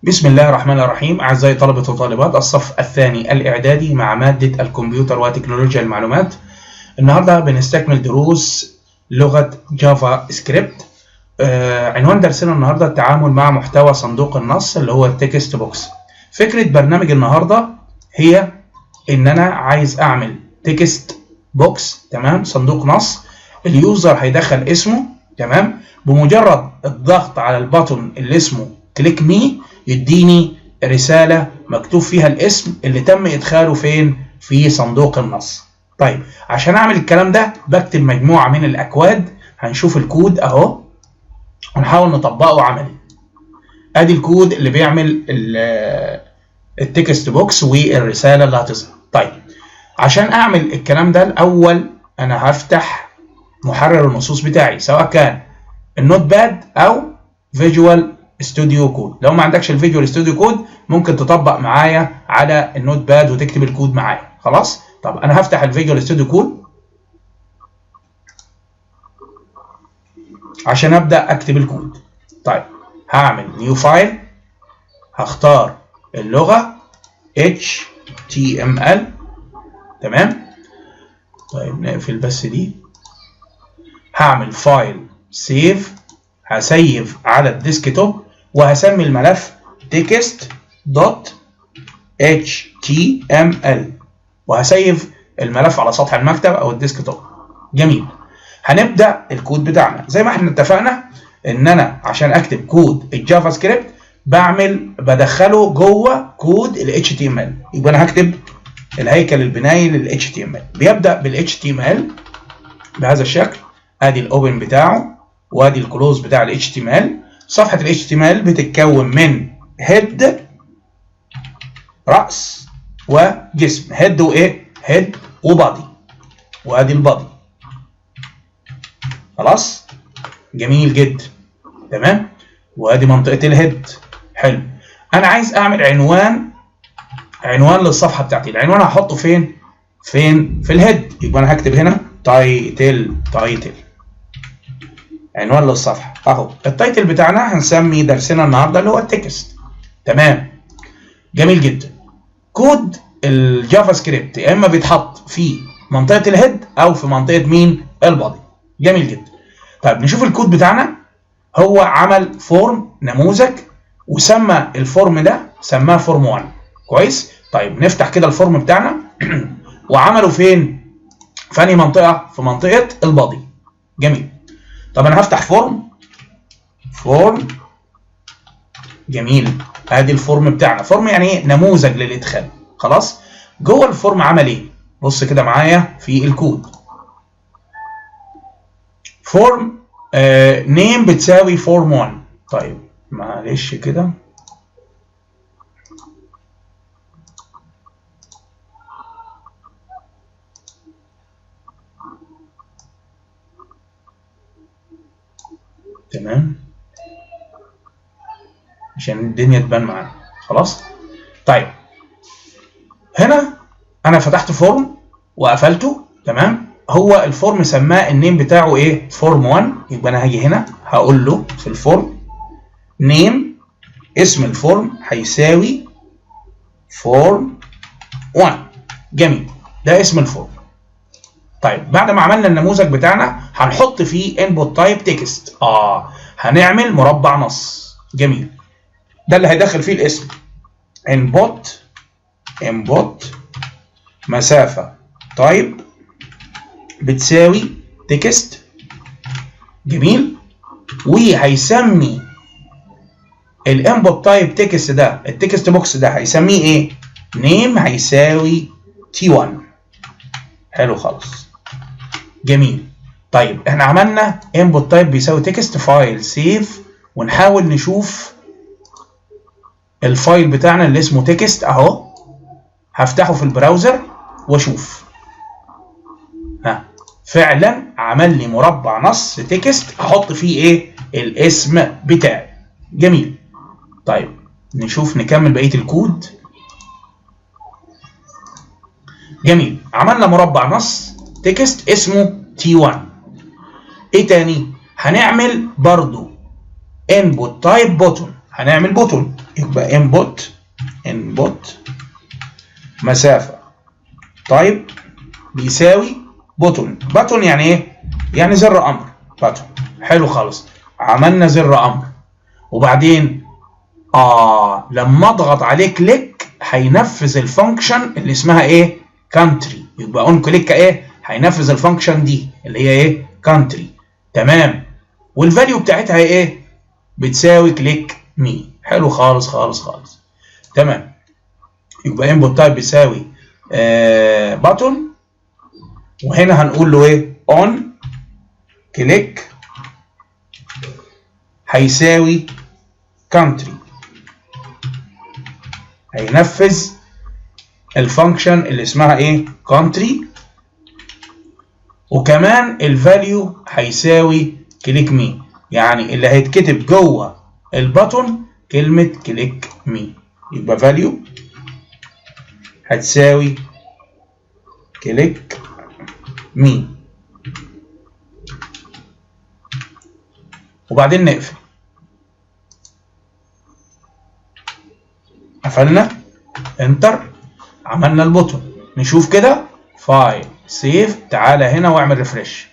بسم الله الرحمن الرحيم. أعزائي طلبة وطالبات الصف الثاني الإعدادي مع مادة الكمبيوتر وتكنولوجيا المعلومات. النهاردة بنستكمل دروس لغة جافا سكريبت. عنوان درسنا النهاردة التعامل مع محتوى صندوق النص اللي هو التكست بوكس. فكرة برنامج النهاردة هي إن أنا عايز أعمل تكست بوكس، تمام، صندوق نص. اليوزر هيدخل اسمه، تمام، بمجرد الضغط على البطن اللي اسمه كليك مي يديني رسالة مكتوب فيها الاسم اللي تم إدخاله فين؟ في صندوق النص. طيب عشان أعمل الكلام ده بكتب مجموعة من الأكواد. هنشوف الكود أهو ونحاول نطبقه عملي. أدي الكود اللي بيعمل التكست بوكس والرسالة اللي هتظهر. طيب عشان أعمل الكلام ده الأول أنا هفتح محرر النصوص بتاعي، سواء كان النوت باد أو فيجوال ستوديو كود. لو ما عندكش الفيجوال ستوديو كود ممكن تطبق معايا على النوت باد وتكتب الكود معايا. خلاص. طب انا هفتح الفيجوال ستوديو كود عشان ابدا اكتب الكود. طيب هعمل نيو فايل، هختار اللغه HTML، تمام. طيب نقفل بس دي. هعمل فايل سيف، هسيف على الديسكتوب وهسمي الملف text.html وهسيف الملف على سطح المكتب او الديسكتوب. جميل. هنبدا الكود بتاعنا زي ما احنا اتفقنا ان انا عشان اكتب كود الجافا سكريبت بدخله جوه كود ال HTML. يبقى انا هكتب الهيكل البنائي لل HTML. بيبدا بال HTML بهذا الشكل. ادي الاوبن بتاعه وادي الكلوز بتاع ال HTML. صفحه ال HTML بتتكون من هيد، راس وجسم. هيد وايه؟ هيد وبادي، وادي البادي. خلاص. جميل جدا، تمام. وادي منطقه الهيد. حلو. انا عايز اعمل عنوان للصفحه بتاعتي. العنوان هحطه فين في الهيد. يبقى انا هكتب هنا تايتل عنوان للصفحه اهو. التايتل بتاعنا هنسمي درسنا النهارده اللي هو التكست. تمام. جميل جدا. كود الجافا سكريبت يا اما بيتحط في منطقه الهيد او في منطقه مين؟ البادي. جميل جدا. طيب نشوف الكود بتاعنا. هو عمل فورم نموذج وسمى الفورم ده سماه فورم 1. كويس. طيب نفتح كده الفورم بتاعنا وعمله فين؟ في انهي منطقه؟ في منطقه البادي. جميل. طب انا هفتح فورم. جميل. ادي الفورم بتاعنا. فورم يعني ايه؟ نموذج للادخال. خلاص. جوه الفورم عمل ايه؟ بص كده معايا في الكود. فورم نيم بتساوي فورم 1. طيب معلش كده، تمام، عشان الدنيا تبان معانا. خلاص. طيب هنا انا فتحت فورم وقفلته، تمام. هو الفورم سماه النيم بتاعه ايه؟ فورم 1. يبقى انا هاجي هنا هقول له في الفورم نيم، اسم الفورم هيساوي فورم 1. جميل. ده اسم الفورم. طيب بعد ما عملنا النموذج بتاعنا هنحط فيه input type text. هنعمل مربع نص. جميل. ده اللي هيدخل فيه الاسم. input مسافة type بتساوي text. جميل. وهيسمي الانبوت تايب تكست ده، التكست بوكس ده هيسميه ايه؟ نيم هيساوي T1. حلو خالص. جميل. طيب احنا عملنا انبوت تايب بيساوي تكست. فايل سيف ونحاول نشوف الفايل بتاعنا اللي اسمه تكست اهو. هفتحه في البراوزر واشوف. فعلا عمل لي مربع نص تكست احط فيه ايه؟ الاسم بتاعي. جميل. طيب نشوف نكمل بقيه الكود. جميل. عملنا مربع نص تكست اسمه T1. ايه تاني؟ هنعمل برضو input type button. هنعمل بوتون. يبقى انبوت مسافة تايب بيساوي بوتون يعني ايه؟ يعني زر امر بوتون. حلو خالص، عملنا زر امر وبعدين لما اضغط عليه كليك هينفذ الفانكشن اللي اسمها ايه؟ كانتري. يبقى اون كليك ايه؟ هينفذ الفانكشن دي اللي هي ايه؟ كانتري. تمام، والفاليو بتاعتها ايه؟ بتساوي كليك مي. حلو خالص خالص خالص. تمام، يبقى انبوت تايب بيساوي باتون، وهنا هنقول له ايه؟ اون كليك هيساوي كانتري، هينفذ الفانكشن اللي اسمها ايه؟ كانتري، وكمان الفاليو هيساوي كليك مي، يعني اللي هيتكتب جوه الباتون كلمة كليك مي. يبقى فاليو هتساوي كليك مي، وبعدين نقفل. قفلنا، انتر، عملنا البوتون. نشوف كده، فايل سيف، تعالى هنا واعمل ريفرش.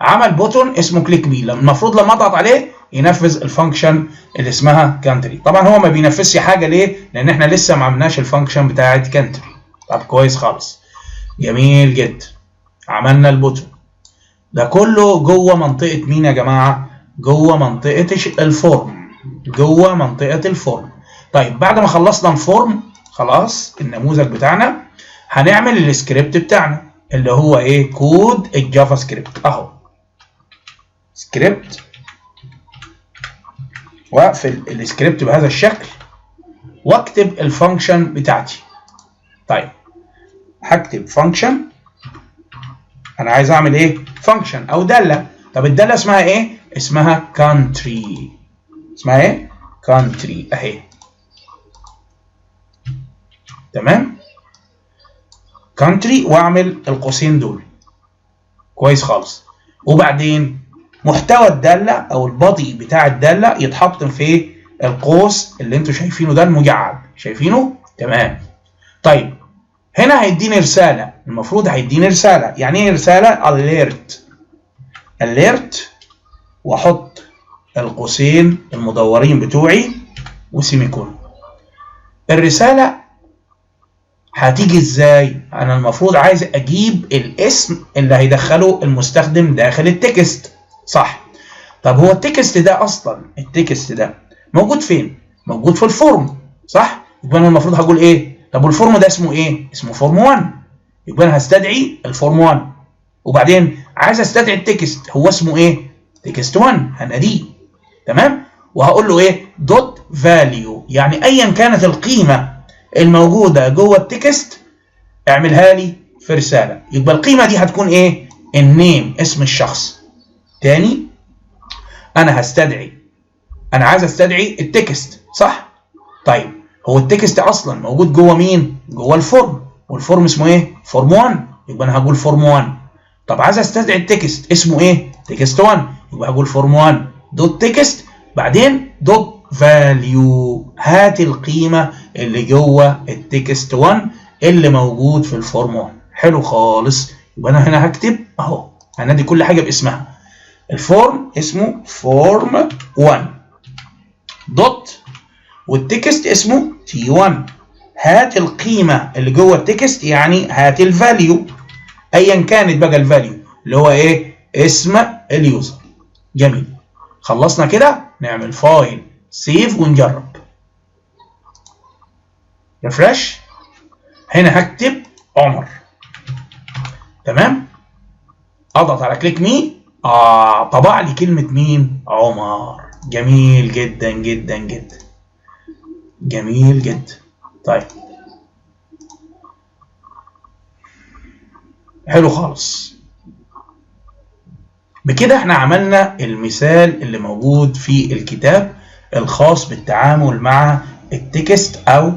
عمل بوتون اسمه كليك مي، المفروض لما اضغط عليه ينفذ الفانكشن اللي اسمها كانتري. طبعا هو ما بينفذش حاجه، ليه؟ لان احنا لسه ما عملناش الفانكشن بتاعت كانتري. طب كويس خالص، جميل جدا. عملنا البوتون ده كله جوه منطقه مين يا جماعه؟ جوه منطقه الفورم، جوه منطقه الفورم. طيب بعد ما خلصنا الفورم خلاص، النموذج بتاعنا، هنعمل السكريبت بتاعنا اللي هو ايه؟ كود الجافا سكريبت اهو. سكريبت، واقفل السكريبت بهذا الشكل واكتب الفانكشن بتاعتي. طيب هكتب فانكشن، انا عايز اعمل ايه؟ فانكشن او داله. طب الداله اسمها ايه؟ اسمها كانتري. اسمها ايه؟ كانتري اهي. تمام، كانتري، واعمل القوسين دول. كويس خالص. وبعدين محتوى الداله او البادي بتاع الداله يتحط في القوس اللي انتوا شايفينه ده المجعد، شايفينه؟ تمام. طيب هنا هيديني رساله، المفروض هيديني رساله. يعني ايه رساله؟ alert، واحط القوسين المدورين بتوعي وسيميكون. الرساله هتيجي ازاي؟ انا المفروض عايز اجيب الاسم اللي هيدخله المستخدم داخل التكست، صح؟ طب هو التكست ده اصلا، التكست ده موجود فين؟ موجود في الفورم، صح؟ يبقى انا المفروض هقول ايه؟ طب والفورم ده اسمه ايه؟ اسمه فورم 1. يبقى انا هستدعي الفورم 1، وبعدين عايز استدعي التكست، هو اسمه ايه؟ تكست 1، هناديه. تمام؟ وهقول له ايه؟ دوت فاليو، يعني ايا كانت القيمه الموجوده جوه التكست اعملها لي في رساله. يبقى القيمه دي هتكون ايه؟ النيم، اسم الشخص. تاني، انا عايز استدعي التكست، صح؟ طيب هو التكست اصلا موجود جوه مين؟ جوه الفورم، والفورم اسمه ايه؟ فورم 1. يبقى انا هقول فورم 1. طب عايز استدعي التكست اسمه ايه؟ تكست 1. يبقى هقول فورم 1 دوت تكست، بعدين دوت فاليو، هات القيمه اللي جوه التكست 1 اللي موجود في الفورم 1. حلو خالص. يبقى انا هنا هكتب اهو، هنادي كل حاجه باسمها. الفورم اسمه فورم 1 دوت، والتكست اسمه t1. هات القيمه اللي جوه التكست، يعني هات الفاليو ايا كانت بقى الفاليو اللي هو ايه؟ اسم اليوزر. جميل، خلصنا كده. نعمل فايل سيف ونجرب. ريفرش. هنا هكتب عمر. تمام، اضغط على كليك مي، طبع لي كلمه مين؟ عمر. جميل جدا جدا جدا، جميل جدا. طيب حلو خالص. بكده احنا عملنا المثال اللي موجود في الكتاب الخاص بالتعامل مع التكست او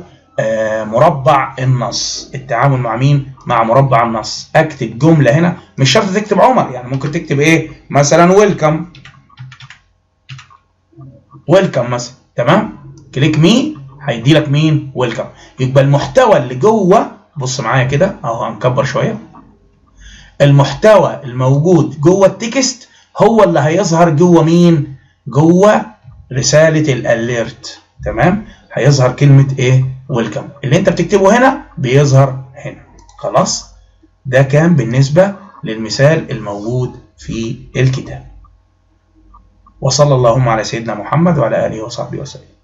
مربع النص. التعامل مع مين؟ مع مربع النص. اكتب جمله هنا، مش شرط تكتب عمر، يعني ممكن تكتب ايه؟ مثلا ويلكم مثلا. تمام كليك مي هيدي لك مين؟ ويلكم. يبقى المحتوى اللي جوه، بص معايا كده اهو، هنكبر شويه. المحتوى الموجود جوه التكست هو اللي هيظهر جوه مين؟ جوه رساله الاليرت. تمام؟ هيظهر كلمه ايه؟ ويلكم. اللي انت بتكتبه هنا بيظهر هنا. خلاص؟ ده كان بالنسبه للمثال الموجود في الكتاب. وصلى اللهم على سيدنا محمد وعلى اله وصحبه وسلم.